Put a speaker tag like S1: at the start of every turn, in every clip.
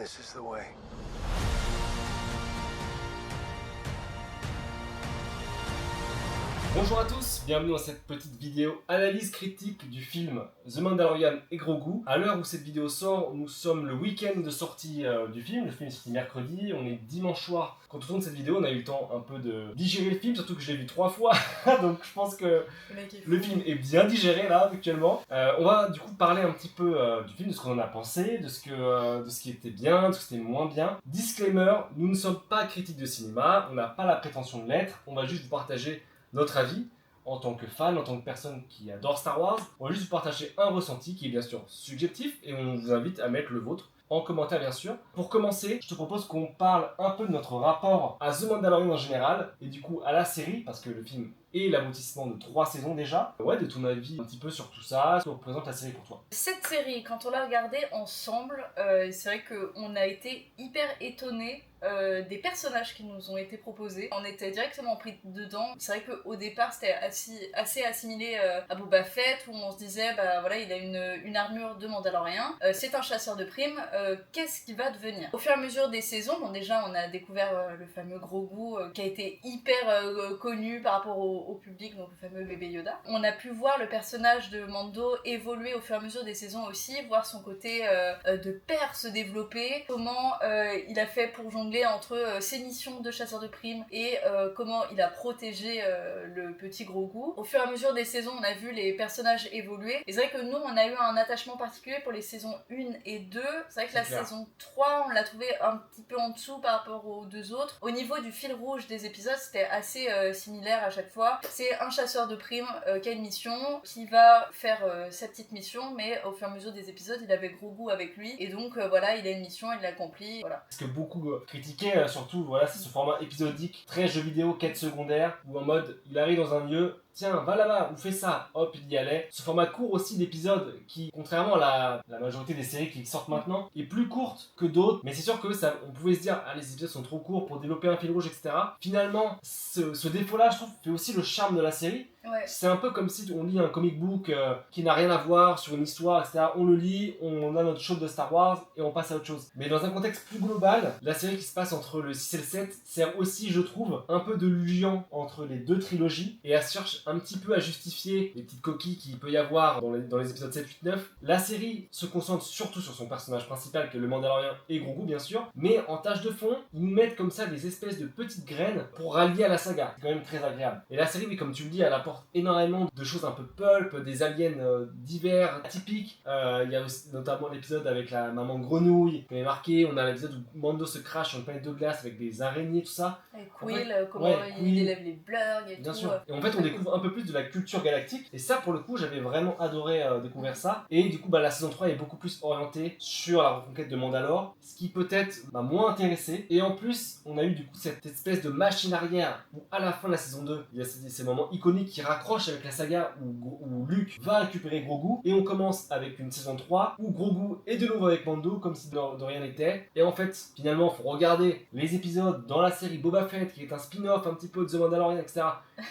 S1: This is the way.
S2: Bonjour à tous, bienvenue dans cette petite vidéo analyse critique du film The Mandalorian et Grogu. À l'heure où cette vidéo sort, nous sommes le week-end de sortie du film. Le film est sorti mercredi, on est dimanche soir. Quand on tourne cette vidéo, on a eu le temps un peu de digérer le film, surtout que je l'ai vu 3 fois. Donc je pense que le film est bien digéré là actuellement. On va du coup parler un petit peu du film, de ce qu'on en a pensé, de ce qui était bien, de ce qui était moins bien. Disclaimer, nous ne sommes pas critiques de cinéma, on n'a pas la prétention de l'être, on va juste vous partager notre avis en tant que fan, en tant que personne qui adore Star Wars. On va juste vous partager un ressenti qui est bien sûr subjectif et on vous invite à mettre le vôtre en commentaire bien sûr. Pour commencer, je te propose qu'on parle un peu de notre rapport à The Mandalorian en général et du coup à la série, parce que le film est l'aboutissement de 3 saisons déjà. Ouais, de ton avis un petit peu sur tout ça, ce que représente la série pour toi.
S3: Cette série, quand on l'a regardée ensemble, c'est vrai qu'on a été hyper étonnés des personnages qui nous ont été proposés. On était directement pris dedans. C'est vrai qu'au départ, c'était assez assimilé à Boba Fett, où on se disait, bah voilà, il a une armure de Mandalorien, c'est un chasseur de primes, qu'est-ce qu'il va devenir? Au fur et à mesure des saisons, bon, déjà, on a découvert le fameux Grogu, qui a été hyper connu par rapport au public, donc le fameux bébé Yoda. On a pu voir le personnage de Mando évoluer au fur et à mesure des saisons aussi, voir son côté de père se développer, comment il a fait pour jongler entre ses missions de chasseur de primes et comment il a protégé le petit Grogu. Au fur et à mesure des saisons, on a vu les personnages évoluer. Et c'est vrai que nous, on a eu un attachement particulier pour les saisons 1 et 2. C'est vrai que la saison 3, on l'a trouvé un petit peu en dessous par rapport aux deux autres. Au niveau du fil rouge des épisodes, c'était assez similaire à chaque fois. C'est un chasseur de primes qui a une mission, qui va faire sa petite mission, mais au fur et à mesure des épisodes, il avait Grogu avec lui. Et donc voilà, il a une mission, il l'accomplit. Voilà.
S2: Ce que beaucoup critiquaient, surtout, voilà, c'est ce format épisodique, très jeu vidéo, quête secondaire, où en mode, il arrive dans un lieu, tiens, va là-bas, ou fais ça, hop, il y allait. Ce format court aussi d'épisodes, qui, contrairement à la majorité des séries qui sortent maintenant, est plus courte que d'autres, mais c'est sûr que ça, on pouvait se dire, ah, les épisodes sont trop courts pour développer un fil rouge, etc. Finalement, ce défaut-là, je trouve, fait aussi le charme de la série.
S3: Ouais.
S2: C'est un peu comme si on lit un comic book qui n'a rien à voir sur une histoire, etc. On le lit, on a notre show de Star Wars et on passe à autre chose. Mais dans un contexte plus global, la série qui se passe entre le 6 et le 7 sert aussi, je trouve, un peu de lien entre les deux trilogies et elle cherche un petit peu à justifier les petites coquilles qu'il peut y avoir dans les épisodes 7, 8, 9. La série se concentre surtout sur son personnage principal qui est le Mandalorian et Grogu bien sûr, mais en tâche de fond, ils nous mettent comme ça des espèces de petites graines pour rallier à la saga. C'est quand même très agréable. Et la série, oui, comme tu le dis, elle apporte énormément de choses un peu pulp, des aliens divers, atypiques. Il y a aussi notamment l'épisode avec la maman grenouille qui est marqué. On a l'épisode où Mando se crache sur une planète de glace avec des araignées, tout ça.
S3: Avec Quill,
S2: En fait,
S3: comment
S2: ouais,
S3: il
S2: Quill.
S3: élève les blurgs et
S2: Bien
S3: tout.
S2: sûr. Et en fait, on découvre un peu plus de la culture galactique. Et ça, pour le coup, j'avais vraiment adoré découvrir ça. Et du coup, la saison 3 est beaucoup plus orientée sur la reconquête de Mandalore. Ce qui peut-être m'a moins intéressé. Et en plus, on a eu du coup cette espèce de machine arrière où à la fin de la saison 2, il y a ces moments iconiques qui raccrochent avec la saga où Luke va récupérer Grogu. Et on commence avec une saison 3 où Grogu est de nouveau avec Mando comme si de rien n'était. Et en fait, finalement, il faut regarder les épisodes dans la série Boba Fett qui est un spin-off un petit peu de The Mandalorian, etc.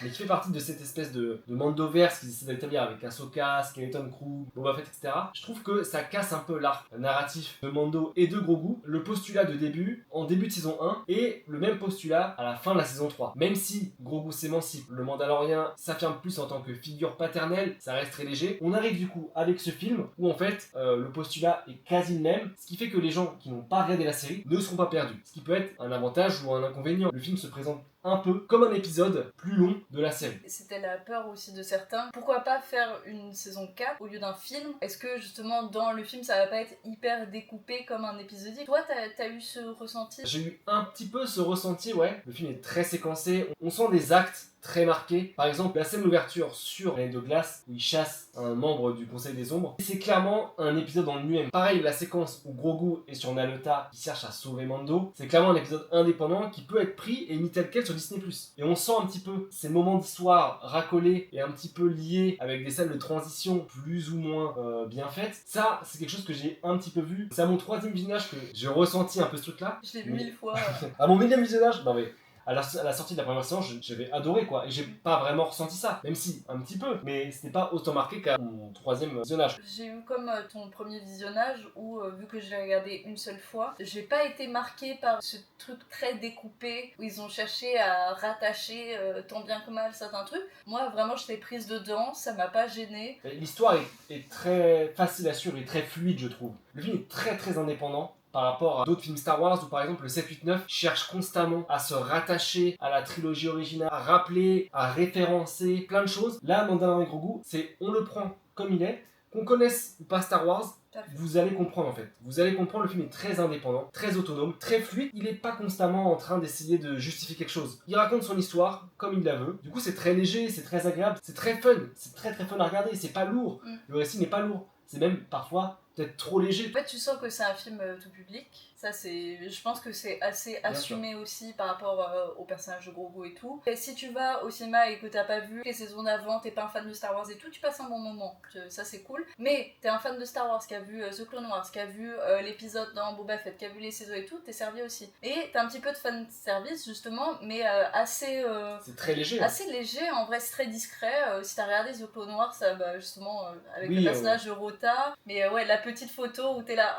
S2: Mais qui fait partie de cette espèce de Mandoverse qu'ils essaient d'établir avec Ahsoka, Skeleton Crew, Boba Fett, etc. Je trouve que ça casse un peu l'arc narratif de Mando et de Grogu. Le postulat de début, en début de saison 1, et le même postulat à la fin de la saison 3. Même si Grogu s'émancipe, le Mandalorien s'affirme plus en tant que figure paternelle, ça reste très léger. On arrive du coup avec ce film où en fait le postulat est quasi le même, ce qui fait que les gens qui n'ont pas regardé la série ne seront pas perdus. Ce qui peut être un avantage ou un inconvénient. Le film se présente un peu comme un épisode plus long de la série.
S3: C'était la peur aussi de certains. Pourquoi pas faire une saison 4 au lieu d'un film? Est-ce que justement dans le film ça va pas être hyper découpé comme un épisodique? Toi t'as eu ce ressenti?
S2: J'ai eu un petit peu ce ressenti, ouais. Le film est très séquencé, on sent des actes très marqués. Par exemple, la scène d'ouverture sur la planète de glace où il chasse un membre du Conseil des Ombres, c'est clairement un épisode en lui-même. Pareil, la séquence où Grogu est sur Nalota qui cherche à sauver Mando, c'est clairement un épisode indépendant qui peut être pris et mis tel quel sur Disney+. Et on sent un petit peu ces moments d'histoire racolés et un petit peu liés avec des scènes de transition plus ou moins bien faites. Ça, c'est quelque chose que j'ai un petit peu vu. C'est à mon 3e visionnage que j'ai ressenti un peu ce truc-là.
S3: Je l'ai vu 1000 fois.
S2: À mon 1000e visionnage, non mais à la sortie de la première séance, j'avais adoré quoi, et j'ai pas vraiment ressenti ça, même si un petit peu, mais c'était pas autant marqué qu'à mon troisième visionnage.
S3: J'ai eu comme ton premier visionnage où, vu que je l'ai regardé une seule fois, j'ai pas été marquée par ce truc très découpé où ils ont cherché à rattacher tant bien que mal certains trucs. Moi, vraiment, j'étais prise dedans, ça m'a pas gênée.
S2: L'histoire est très facile à suivre et très fluide, je trouve. Le film est très très indépendant par rapport à d'autres films Star Wars où par exemple le 7, 8, 9 cherche constamment à se rattacher à la trilogie originale, à rappeler, à référencer plein de choses. Là, Mandalorian et Grogu, c'est on le prend comme il est, qu'on connaisse ou pas Star Wars, vous allez comprendre en fait. Vous allez comprendre, le film est très indépendant, très autonome, très fluide. Il n'est pas constamment en train d'essayer de justifier quelque chose. Il raconte son histoire comme il la veut. Du coup, c'est très léger, c'est très agréable, c'est très fun. C'est très très fun à regarder, c'est pas lourd. Le récit n'est pas lourd. C'est même parfois peut-être trop léger.
S3: En fait, tu sens que c'est un film tout public. Ça, je pense que c'est assez assumé aussi par rapport au personnage de Grogu et tout. Et si tu vas au cinéma et que t'as pas vu les saisons d'avant, t'es pas un fan de Star Wars et tout, tu passes un bon moment. Ça, c'est cool. Mais t'es un fan de Star Wars qui a vu The Clone Wars, qui a vu l'épisode dans Boba Fett, qui a vu les saisons et tout, t'es servi aussi. Et t'as un petit peu de fan service justement, mais assez.
S2: C'est très léger.
S3: Assez léger, en vrai, c'est très discret. Si t'as regardé The Clone Wars, ça, justement, avec le personnage de Rota. Mais ouais, la petite photo où t'es là,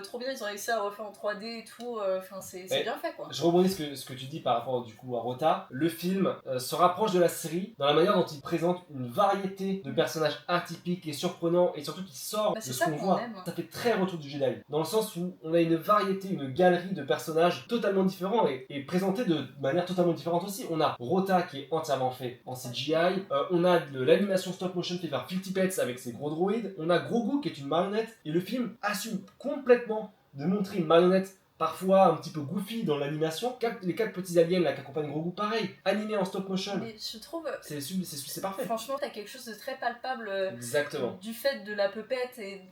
S3: trop bien, ils ont réussi à refaire en 3D et tout, c'est bien fait quoi.
S2: Je rebondis ce que tu dis par rapport du coup à Rota. Le film se rapproche de la série dans la manière dont il présente une variété de personnages atypiques et surprenants et surtout qui sort de ce qu'on voit. Ça fait très Retour du Jedi, dans le sens où on a une variété, une galerie de personnages totalement différents et présentés de manière totalement différente aussi. On a Rota qui est entièrement fait en CGI, on a de l'animation stop motion fait par Phil Tippett avec ses gros droïdes, on a Grogu qui est une marionnette et le film assume complètement de montrer une marionnette parfois un petit peu goofy dans l'animation. Les 4 petits aliens là qui accompagnent Grogu, pareil, animés en stop motion.
S3: Mais je trouve.
S2: C'est parfait.
S3: Franchement, t'as quelque chose de très palpable.
S2: Exactement.
S3: Du fait de la pupette et.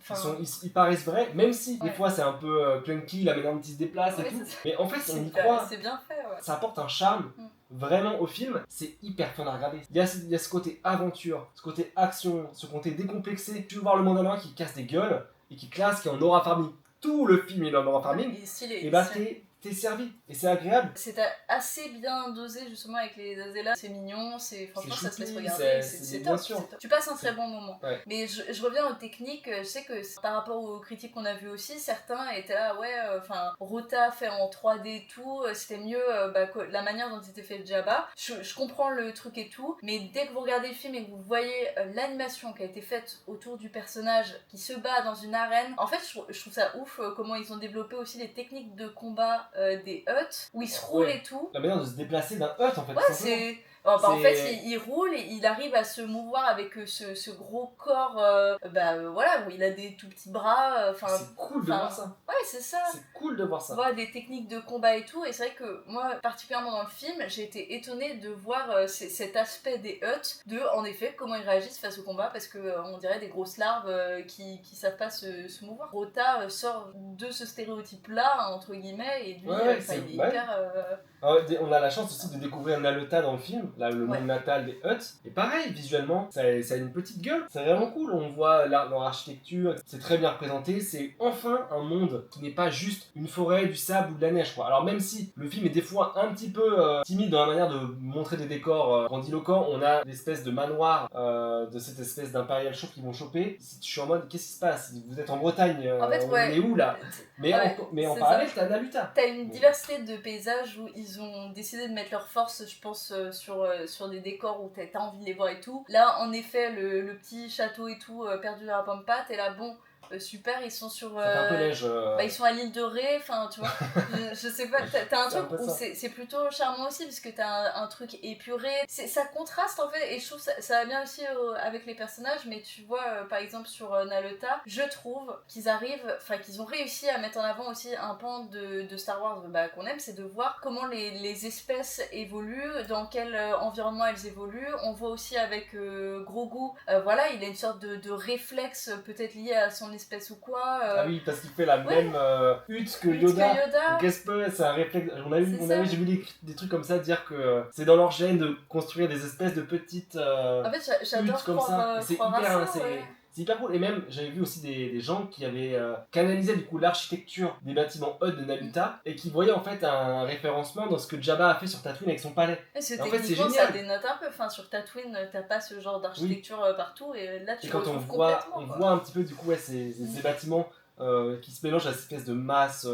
S2: Ils paraissent vrais, même si des fois c'est un peu clunky, la manière dont ils se déplacent et tout. Mais en fait, on y croit.
S3: C'est bien fait, ouais.
S2: Ça apporte un charme. Vraiment au film, c'est hyper fun à regarder. Il y a ce côté aventure, ce côté action, ce côté décomplexé. Tu veux voir le Mandalorian qui casse des gueules et qui classe, qui est en aura farming. Tout le film est en aura farming. Et bah t'es servi. Et c'est agréable.
S3: C'est assez bien dosé justement avec les Azela. C'est mignon, franchement ça se laisse regarder. C'est top, top. Tu passes un très bon moment.
S2: Ouais.
S3: Mais je reviens aux techniques. Je sais que par rapport aux critiques qu'on a vues aussi, certains étaient là, Rota fait en 3D et tout, c'était mieux la manière dont c'était fait Jabba. Je comprends le truc et tout, mais dès que vous regardez le film et que vous voyez l'animation qui a été faite autour du personnage qui se bat dans une arène, en fait je trouve ça ouf comment ils ont développé aussi les techniques de combat des huts où ils se roulent et tout.
S2: La manière de se déplacer d'un hut en fait.
S3: Ouais, en fait, il roule et il arrive à se mouvoir avec ce gros corps, où il a des tout petits bras.
S2: C'est cool de voir ça.
S3: Ouais, c'est ça.
S2: C'est cool de voir ça.
S3: Voilà, des techniques de combat et tout. Et c'est vrai que moi, particulièrement dans le film, j'ai été étonnée de voir cet aspect des huts, en effet, comment ils réagissent face au combat, parce que on dirait des grosses larves qui savent pas se mouvoir. Rota sort de ce stéréotype-là, entre guillemets, et lui, il est hyper...
S2: On a la chance aussi de découvrir Nalota dans le film, là, le monde natal des huts. Et pareil, visuellement, ça a une petite gueule. C'est vraiment cool. On voit leur architecture, c'est très bien représenté. C'est enfin un monde qui n'est pas juste une forêt, du sable ou de la neige, quoi. Alors même si le film est des fois un petit peu timide dans la manière de montrer des décors grandiloquents, on a des espèces de manoirs de cette espèce d'impérial chaud qui vont choper. Je suis en mode, qu'est-ce qui se passe? Vous êtes en Bretagne, on est où là? Mais en parallèle, t'as Nalota.
S3: T'as une diversité de paysages où ils ont décidé de mettre leur force, je pense, sur des décors où t'as envie de les voir et tout. Là, en effet, le petit château et tout, perdu dans la pampa, t'es là, bon... super, ils sont sur.
S2: Un peu neige.
S3: Ils sont à l'île de Ré, enfin tu vois. je sais pas, t'as un truc où c'est plutôt charmant aussi parce que t'as un truc épuré. Ça contraste en fait, et je trouve ça va bien aussi avec les personnages, mais tu vois, par exemple sur Nalota, je trouve qu'ils ont réussi à mettre en avant aussi un pan de Star Wars qu'on aime, c'est de voir comment les espèces évoluent, dans quel environnement elles évoluent. On voit aussi avec Grogu, il a une sorte de réflexe peut-être lié à son espèce ou quoi.
S2: Ah oui, parce qu'il fait la même hutte que Yoda. Donc c'est un réflexe. J'ai vu des trucs comme ça dire que c'est dans leur gène de construire des espèces de petites
S3: en fait, j'adore
S2: huttes comme ça. C'est hyper. C'est hyper cool. Et même, j'avais vu aussi des gens qui avaient canalisé du coup l'architecture des bâtiments Eud de Naluta et qui voyaient en fait un référencement dans ce que Jabba a fait sur Tatooine avec son palais.
S3: Parce que
S2: Et en fait, c'est
S3: techniquement, ça
S2: génial.
S3: dénote un peu. Enfin, sur Tatooine, t'as pas ce genre d'architecture partout, et là, tu
S2: Et
S3: le
S2: quand
S3: retrouves complètement.
S2: on
S3: quoi.
S2: voit un petit peu du coup ces bâtiments qui se mélangent à cette espèce de masse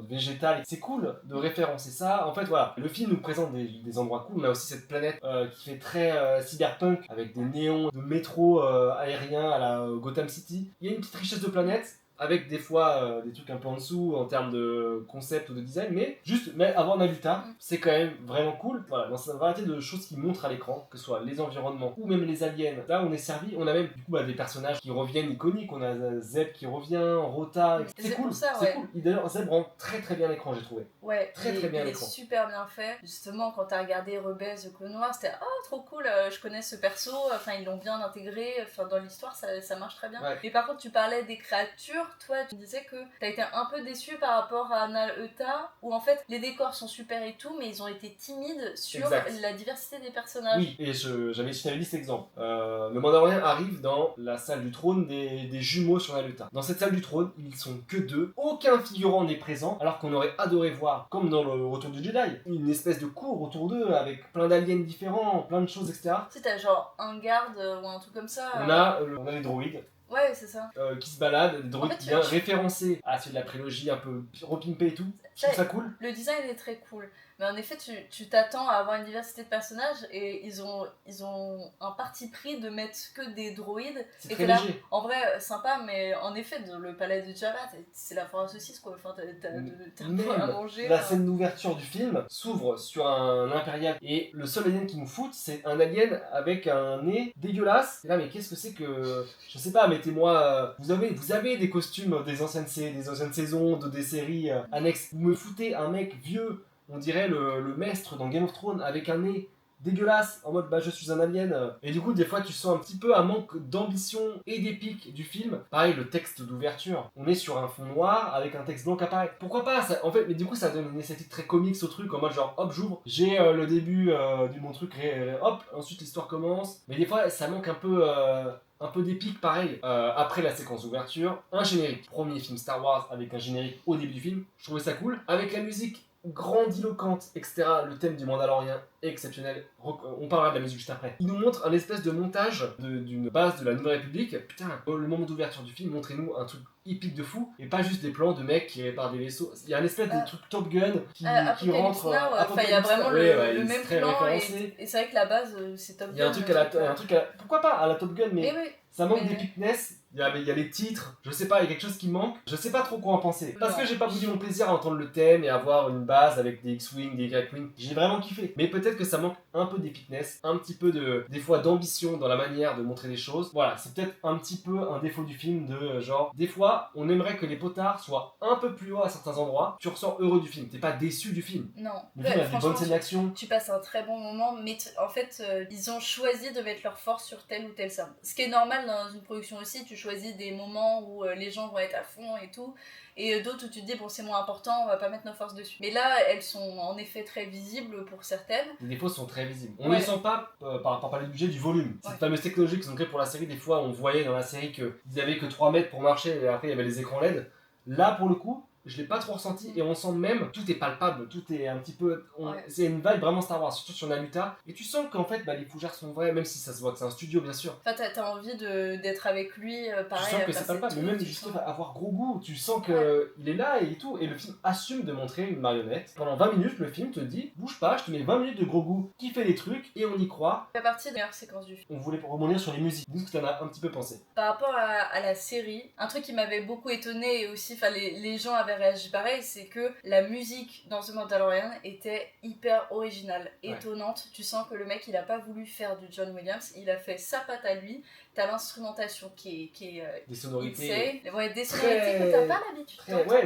S2: végétale, c'est cool de référencer ça. En fait, voilà, le film nous présente des endroits cool. On a aussi cette planète qui fait très cyberpunk avec des néons de métro aérien à la Gotham City. Il y a une petite richesse de planète. Avec des fois des trucs un peu en dessous en termes de concept ou de design, mais avant Naluta, c'est quand même vraiment cool. Voilà, dans cette variété de choses qui montrent à l'écran, que ce soit les environnements ou même les aliens. Là, on est servi, on a même du coup des personnages qui reviennent iconiques. On a Zeb qui revient, Rota. C'est cool,
S3: pour ça,
S2: c'est
S3: ouais.
S2: cool. D'ailleurs, Zeb rend très bien l'écran, j'ai trouvé.
S3: Ouais,
S2: Très bien
S3: il est
S2: l'écran.
S3: super bien fait. Justement, quand t'as regardé Rebels The Clone Wars, c'était trop cool, je connais ce perso, enfin ils l'ont bien intégré, enfin dans l'histoire ça marche très bien.
S2: Ouais.
S3: Mais par contre, tu parlais des créatures, toi tu disais que t'as été un peu déçu par rapport à Nal-Euta, où en fait les décors sont super et tout, mais ils ont été timides sur la diversité des personnages.
S2: Oui, et je t'avais dit cet exemple. Le Mandalorien arrive dans la salle du trône des jumeaux sur Nal-Euta. Dans cette salle du trône, ils sont que deux, aucun figurant n'est présent, alors qu'on aurait adoré voir, comme dans le Retour du Jedi, une espèce de cour autour d'eux avec plein d'aliens différents, plein de choses, etc.
S3: Si t'as genre un garde ou un truc comme ça.
S2: On a les droïdes.
S3: Ouais, c'est ça.
S2: Qui se baladent, des droïdes
S3: En fait,
S2: bien référencés à ceux de la prélogie, un peu repimpés et tout. Je trouve ça cool.
S3: Le design est très cool. Mais en effet, tu t'attends à avoir une diversité de personnages et ils ont un parti pris de mettre que des droïdes.
S2: C'est très léger.
S3: En vrai, sympa, mais en effet, dans le palais de Jabba, c'est la foire à saucisses quoi. Enfin, t'as à manger.
S2: La scène d'ouverture du film s'ouvre sur un impérial et le seul alien qui nous fout, c'est un alien avec un nez dégueulasse. Et là, mais qu'est-ce que c'est que. Je sais pas, mettez-moi. Vous avez des costumes des anciennes saisons, des séries annexes. Vous me foutez un mec vieux. On dirait le maître dans Game of Thrones avec un nez dégueulasse en mode je suis un alien. Et du coup des fois tu sens un petit peu un manque d'ambition et d'épique du film. Pareil, le texte d'ouverture, on est sur un fond noir avec un texte blanc qui apparaît. Pourquoi pas ça, en fait, mais du coup ça donne une esthétique très comics au truc, en mode genre hop j'ouvre, j'ai le début du mon truc, hop ensuite l'histoire commence. Mais des fois ça manque un peu d'épique, pareil. Après la séquence d'ouverture, un générique. Premier film Star Wars avec un générique au début du film. Je trouvais ça cool. Avec la musique grandiloquente, etc. Le thème du Mandalorien est exceptionnel. On parlera de la musique juste après. Il nous montre un espèce de montage d'une base de la Nouvelle République. Putain, le moment d'ouverture du film, montrez-nous un truc épique de fou et pas juste des plans de mecs qui réparent des vaisseaux. Il y a un espèce de truc Top Gun qui rentre.
S3: Enfin, il y a vraiment le même plan et c'est vrai que la base c'est Top Gun.
S2: Il y a un truc pourquoi pas à la Top Gun, mais ça manque d'épicness. Il y a les titres, je sais pas, il y a quelque chose qui manque. Je sais pas trop quoi en penser. Parce que j'ai pas boudé mon plaisir à entendre le thème et à voir une base avec des X-Wing, des Y-Wing. J'ai vraiment kiffé. Mais peut-être que ça manque un peu d'épicness, un petit peu des fois d'ambition dans la manière de montrer les choses. Voilà, c'est peut-être un petit peu un défaut du film de genre, des fois, on aimerait que les potards soient un peu plus hauts à certains endroits. Tu ressors heureux du film, t'es pas déçu du film.
S3: Non.
S2: Le film a des bonnes scènes d'action.
S3: Tu passes un très bon moment, mais en fait, ils ont choisi de mettre leur force sur telle ou telle scène. Ce qui est normal dans une production aussi, tu choisis des moments où les gens vont être à fond et tout, et d'autres où tu te dis bon c'est moins important, on va pas mettre nos forces dessus. Mais là elles sont en effet très visibles pour certaines.
S2: Les défauts sont très visibles. On ne sent pas par rapport au budget du volume. Cette fameuse technologie qu'ils ont créée pour la série, des fois on voyait dans la série qu'ils avaient que 3 mètres pour marcher et après il y avait les écrans LED. Là pour le coup, je l'ai pas trop ressenti et on sent même tout est palpable, tout est un petit peu c'est une vibe vraiment Star Wars, surtout sur Naluta, et tu sens qu'en fait les fougères sont vraies, même si ça se voit que c'est un studio bien sûr.
S3: Enfin t'as envie d'être avec lui, pareil.
S2: Tu sens que c'est palpable, mais même juste avoir gros goût, tu sens que il est là et tout, et le film assume de montrer une marionnette. Pendant 20 minutes le film te dit bouge pas, je te mets 20 minutes de gros goût qui fait des trucs et on y croit.
S3: Ça fait partie des meilleures séquences du film.
S2: On voulait rebondir sur les musiques, dis ce que t'en as un petit peu pensé.
S3: Par rapport à la série, un truc qui m'avait beaucoup étonné et aussi les gens avaient réagi pareil, c'est que la musique dans The Mandalorian était hyper originale, étonnante. Tu sens que le mec il a pas voulu faire du John Williams, il a fait sa patte à lui. T'as l'instrumentation qui est
S2: des sonorités.
S3: Des sonorités que t'as pas l'habitude.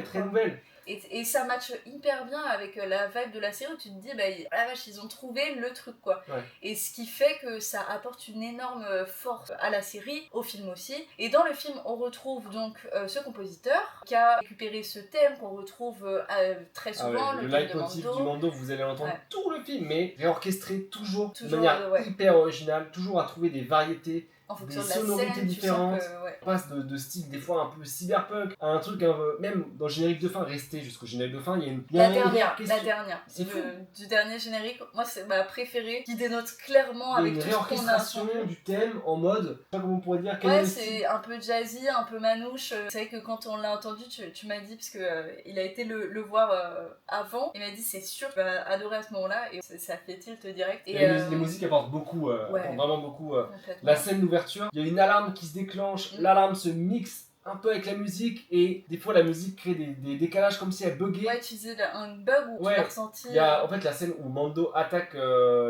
S2: Très nouvelles.
S3: Et ça matche hyper bien avec la vibe de la série où tu te dis, la vache, ils ont trouvé le truc quoi. Et ce qui fait que ça apporte une énorme force à la série, au film aussi. Et dans le film, on retrouve donc ce compositeur qui a récupéré ce thème qu'on retrouve très souvent,
S2: le leitmotiv du Mando, vous allez entendre tout le film, mais réorchestré toujours de manière hyper originale, toujours à trouver des variétés,
S3: En fonction
S2: des
S3: de la
S2: sonorités
S3: scène,
S2: différentes.
S3: tu sens que, ouais.
S2: On passe de style des fois un peu cyberpunk à un truc, même dans le générique de fin, rester jusqu'au générique de fin, il y a une
S3: La
S2: réelle
S3: dernière,
S2: question. C'est fou.
S3: du dernier générique, moi c'est ma préférée, qui dénote clairement
S2: Il y a
S3: avec
S2: une
S3: tout ce qu'on a
S2: réorchestration
S3: entendu.
S2: du thème en mode, je sais pas comment on pourrait dire, quel est
S3: Ouais,
S2: le style.
S3: c'est un peu jazzy, un peu manouche. C'est vrai que quand on l'a entendu, tu m'as dit, parce que il a été le voir avant, il m'a dit c'est sûr que tu vas adorer à ce moment-là, et ça fait tilt direct. Et,
S2: Les musiques apportent beaucoup, apportent vraiment beaucoup.
S3: complètement.
S2: La scène d'ouverture, il y a une alarme qui se déclenche, l'alarme se mixe un peu avec la musique et des fois la musique crée des décalages comme si elle buguait.
S3: Ouais, tu disais un bug où tu l'as ressenti.
S2: Il y a en fait la scène où Mando attaque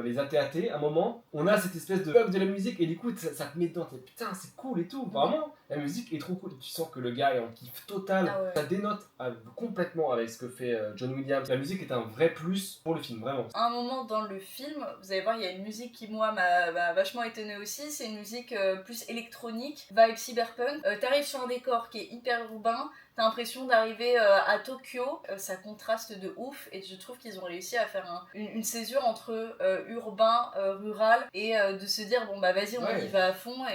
S2: les AT-AT, à un moment, on a cette espèce de bug de la musique et du coup ça te met dedans, t'es putain c'est cool et tout, vraiment, la musique est trop cool, tu sens que le gars est en kiff total, ça dénote complètement avec ce que fait John Williams, la musique est un vrai plus pour le film, vraiment.
S3: À un moment dans le film, vous allez voir, il y a une musique qui moi m'a vachement étonnée aussi, c'est une musique plus électronique, vibe cyberpunk, t'arrives sur un décor qui est hyper urbain, t'as l'impression d'arriver à Tokyo, ça contraste de ouf et je trouve qu'ils ont réussi à faire une césure entre urbain, rural et de se dire bon bah vas-y on y va à fond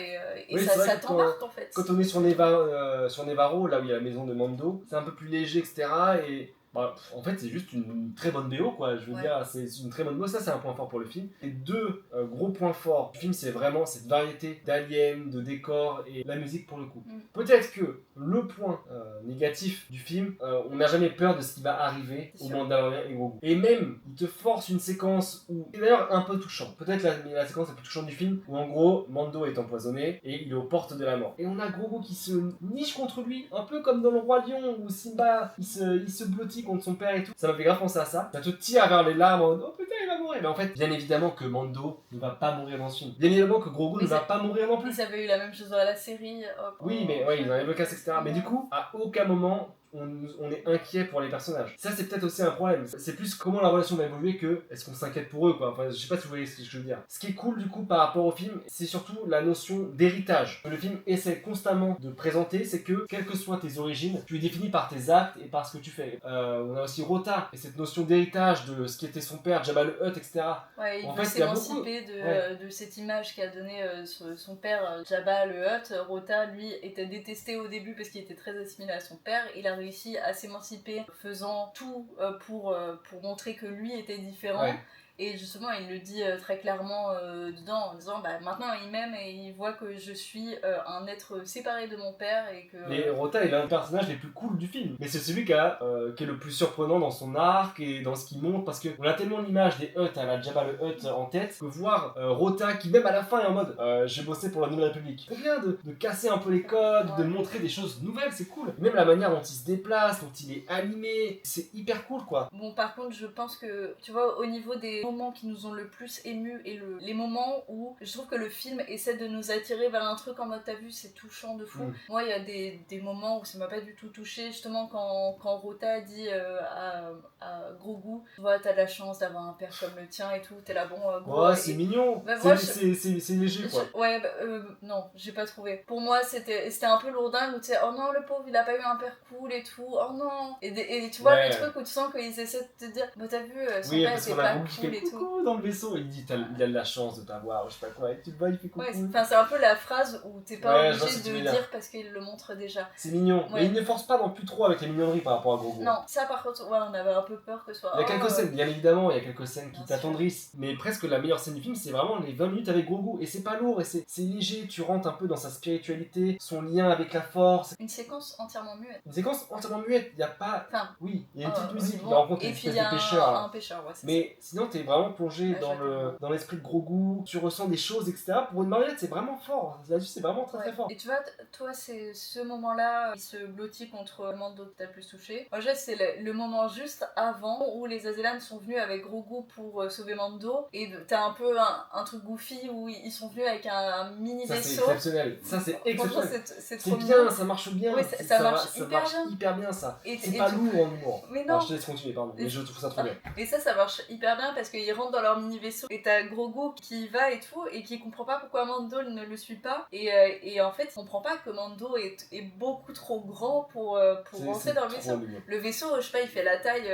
S3: et ça t'embarque en fait.
S2: Quand on est sur Nevarro, là où il y a la maison de Mando, c'est un peu plus léger etc. Et bah, en fait, c'est juste une très bonne BO, quoi. Je veux dire, c'est une très bonne BO. Ça, c'est un point fort pour le film. Les deux gros points forts du film, c'est vraiment cette variété d'aliens, de décors et la musique pour le coup. Peut-être que le point négatif du film, on n'a jamais peur de ce qui va arriver au Mandalorian et Grogu. Et même, il te force une séquence où, c'est d'ailleurs un peu touchant. Peut-être la séquence la plus touchante du film, où en gros, Mando est empoisonné et il est aux portes de la mort. Et on a Grogu qui se niche contre lui, un peu comme dans le Roi Lion où Simba il se blottit contre son père et tout. Ça m'a fait grave penser à ça. Ça te tire vers les larmes en mode oh putain il va mourir. Mais en fait, bien évidemment que Mando ne va pas mourir dans ce film. Bien évidemment que Grogu ne va pas mourir non plus.
S3: Ils avaient eu la même chose dans la série.
S2: Oui, mais ouais, ils en avaient le casse, etc. Mais du coup, à aucun moment on est inquiet pour les personnages. Ça, c'est peut-être aussi un problème. C'est plus comment la relation va évoluer que est-ce qu'on s'inquiète pour eux, quoi. Enfin, je sais pas si vous voyez ce que je veux dire. Ce qui est cool, du coup, par rapport au film, c'est surtout la notion d'héritage. Le film essaie constamment de présenter, c'est que, quelles que soient tes origines, tu es défini par tes actes et par ce que tu fais. On a aussi Rota, et cette notion d'héritage de ce qui était son père, Jabba le Hutt, etc.
S3: Ouais, il veut s'émanciper de cette image qu'a donné son père, Jabba le Hutt. Rota, lui, était détesté au début parce qu'il était très assimilé à son père. Il a réussi à s'émanciper faisant tout pour montrer que lui était différent. Ouais. Et justement, il le dit très clairement dedans en disant bah, maintenant il m'aime et il voit que je suis un être séparé de mon père et que.
S2: Mais Rota, il est un des personnages les plus cool du film. Mais c'est celui qui est le plus surprenant dans son arc et dans ce qu'il montre parce qu'on a tellement l'image des Hutt à la Jabba le Hutt en tête que voir Rota qui, même à la fin, est en mode j'ai bossé pour la Nouvelle République. C'est bien de casser un peu les codes, de montrer des choses nouvelles, c'est cool. Même la manière dont il se déplace, dont il est animé, c'est hyper cool quoi.
S3: Bon, par contre, je pense que tu vois, au niveau des moments qui nous ont le plus émus et les moments où je trouve que le film essaie de nous attirer vers un truc en mode t'as vu c'est touchant de fou. Moi il y a des moments où ça m'a pas du tout touché, justement quand Rota dit à Grogu tu vois t'as de la chance d'avoir un père comme le tien et tout, t'es là bon gros.
S2: Ouais c'est mignon, bah, c'est léger quoi.
S3: Non j'ai pas trouvé. Pour moi c'était un peu lourdingue où tu sais oh non le pauvre il a pas eu un père cool et tout, oh non. Et tu vois le truc où tu sens qu'ils essaient de te dire bah t'as vu son père était pas cool et tout.
S2: Dans le vaisseau, il dit il a de la chance de t'avoir, je sais pas quoi, et tu le vois, il fait coucou.
S3: Ouais, c'est un peu la phrase où t'es pas obligé de dire parce qu'il le montre déjà.
S2: C'est mignon, mais il ne force pas non plus trop avec les mignonneries par rapport à Grogu.
S3: Non, ça par contre, on avait un peu peur que ce soit.
S2: Il y a quelques scènes, bien évidemment, il y a quelques scènes qui t'attendrissent, mais presque la meilleure scène du film, c'est vraiment les 20 minutes avec Grogu, et c'est pas lourd, et c'est léger, tu rentres un peu dans sa spiritualité, son lien avec la force.
S3: Une séquence entièrement muette.
S2: Une séquence entièrement muette, il y a pas.
S3: Enfin,
S2: oui, il y a une petite musique, il rencontre une espèce de pêcheur.
S3: Un pêcheur, ouais,
S2: mais sinon, t'es vraiment plongé dans l'esprit de Grogu, tu ressens des choses, etc. Pour une marionnette, c'est vraiment fort. Là-dessus, c'est vraiment très très fort.
S3: Et tu vois, toi, c'est ce moment-là, il se blottit contre Mando que t'as le plus touché. Moi, c'est le moment juste avant où les Azélans sont venus avec Grogu pour sauver Mando. Et t'as un peu un truc goofy où ils sont venus avec un mini vaisseau.
S2: Ça, c'est exceptionnel. Ça, c'est exceptionnel.
S3: C'est
S2: bien, ça marche bien.
S3: Ouais, ça marche
S2: hyper bien, ça.
S3: Et
S2: c'est pas lourd en humour.
S3: Mais non.
S2: Alors, je te laisse continuer, pardon. Mais je trouve ça trop bien.
S3: Et ça marche hyper bien parce qu'ils rentrent dans leur mini vaisseau et t'as Grogu qui y va et tout et qui comprend pas pourquoi Mando ne le suit pas et en fait il comprend pas que Mando est beaucoup trop grand pour rentrer dans le vaisseau. Le vaisseau je sais pas il fait la taille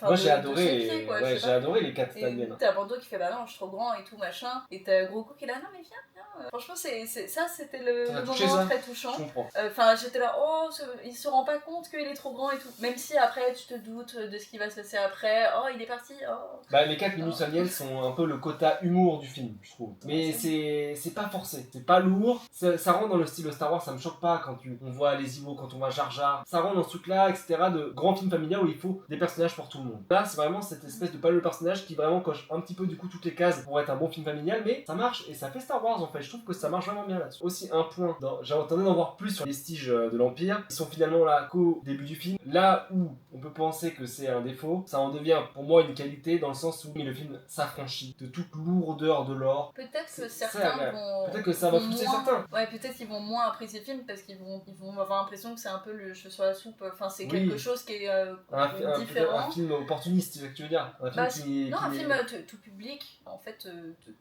S2: Moi
S3: de
S2: j'ai
S3: son
S2: adoré,
S3: pied, quoi, je
S2: ouais,
S3: sais
S2: j'ai
S3: pas.
S2: adoré les 4
S3: Et
S2: italiennes.
S3: t'as Bando qui fait bah non, je suis trop grand et tout machin. Et t'as Grogu qui est là, non mais viens, viens. Franchement, ça c'était
S2: Ça
S3: le
S2: t'a touché
S3: moment
S2: ça?
S3: très
S2: Je
S3: touchant.
S2: comprends.
S3: Enfin, j'étais là, oh, il se rend pas compte qu'il est trop grand et tout. Même si après tu te doutes de ce qui va se passer après. Oh, il est parti, oh.
S2: Bah, les 4
S3: Oh.
S2: minutes italiennes sont un peu le quota humour du film, je trouve. Mais c'est pas forcé, c'est pas lourd. Ça rentre dans le style de Star Wars, ça me choque pas quand on voit les Ewoks, quand on voit Jar Jar. Ça rentre dans ce truc-là, etc. de grand film familial où il faut des personnages pour tout le monde. Là, c'est vraiment cette espèce de palais de personnage qui vraiment coche un petit peu du coup toutes les cases pour être un bon film familial, mais ça marche et ça fait Star Wars en fait. Je trouve que ça marche vraiment bien là-dessus. Aussi, un point, j'attendais d'en voir plus sur les vestiges de l'Empire. Ils sont finalement là qu'au début du film. Là où on peut penser que c'est un défaut, ça en devient pour moi une qualité dans le sens où le film s'affranchit de toute lourdeur de l'or.
S3: Peut-être que
S2: C'est
S3: certains
S2: agréable.
S3: vont.
S2: Peut-être que ça va
S3: vont
S2: pousser
S3: moins-
S2: certains.
S3: Ouais, peut-être qu'ils vont moins apprécier le film parce qu'ils vont avoir l'impression que c'est un peu le cheveu sur la soupe. Enfin, c'est
S2: Oui.
S3: quelque chose qui est
S2: Peut-être
S3: différent.
S2: un film opportuniste, c'est ce que tu veux dire. Un film
S3: Bah,
S2: qui,
S3: non,
S2: qui
S3: un
S2: n'est-
S3: film tout public, en fait,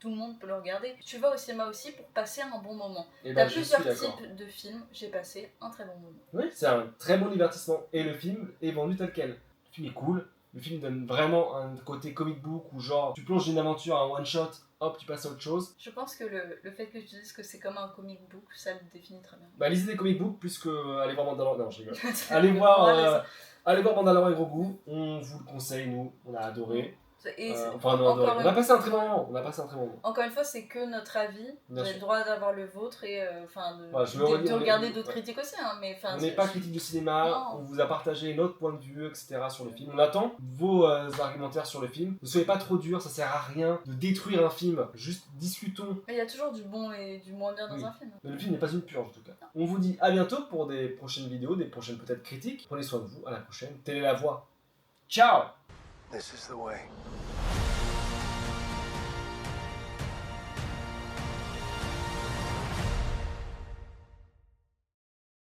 S3: tout le monde peut le regarder. Tu vas au cinéma aussi pour passer un bon moment.
S2: Eh
S3: T'as
S2: ben, je
S3: plusieurs
S2: suis d'accord.
S3: types de films, j'ai passé un très bon moment.
S2: Oui, c'est un très bon divertissement. Et le film est vendu tel quel. Le film est cool. Le film donne vraiment un côté comic book où genre tu plonges une aventure, un one shot, hop, tu passes à autre chose.
S3: Je pense que le fait que tu dises que c'est comme un comic book, ça le définit très bien.
S2: Bah, lisez des comic books plus que aller voir Mandalorian. Non, je rigole. Allez voir Mandalorian et Grogu. On vous le conseille, nous, on a adoré.
S3: Et
S2: Enfin, on a adoré. On a passé un très bon moment. On a passé un très bon moment.
S3: Encore une fois, c'est que notre avis. Vous
S2: Bien
S3: avez
S2: sûr.
S3: le droit d'avoir le vôtre et
S2: Ouais, je le redis,
S3: de
S2: on
S3: regarder
S2: est-
S3: d'autres
S2: ouais.
S3: critiques aussi. Hein, mais, enfin,
S2: On n'est pas critique du cinéma,
S3: Non.
S2: on vous a partagé notre point de vue, etc. sur le film. On attend vos argumentaires sur le film. Ne soyez pas trop durs, ça sert à rien de détruire un film. Juste discutons.
S3: Mais il y a toujours du bon et du moins bien dans
S2: Oui.
S3: un film.
S2: Mais le film n'est pas une purge en tout cas. On vous dit à bientôt pour des prochaines vidéos, des prochaines peut-être critiques. Prenez soin de vous, à la prochaine. Telle est la voix. Ciao!
S1: This is the way.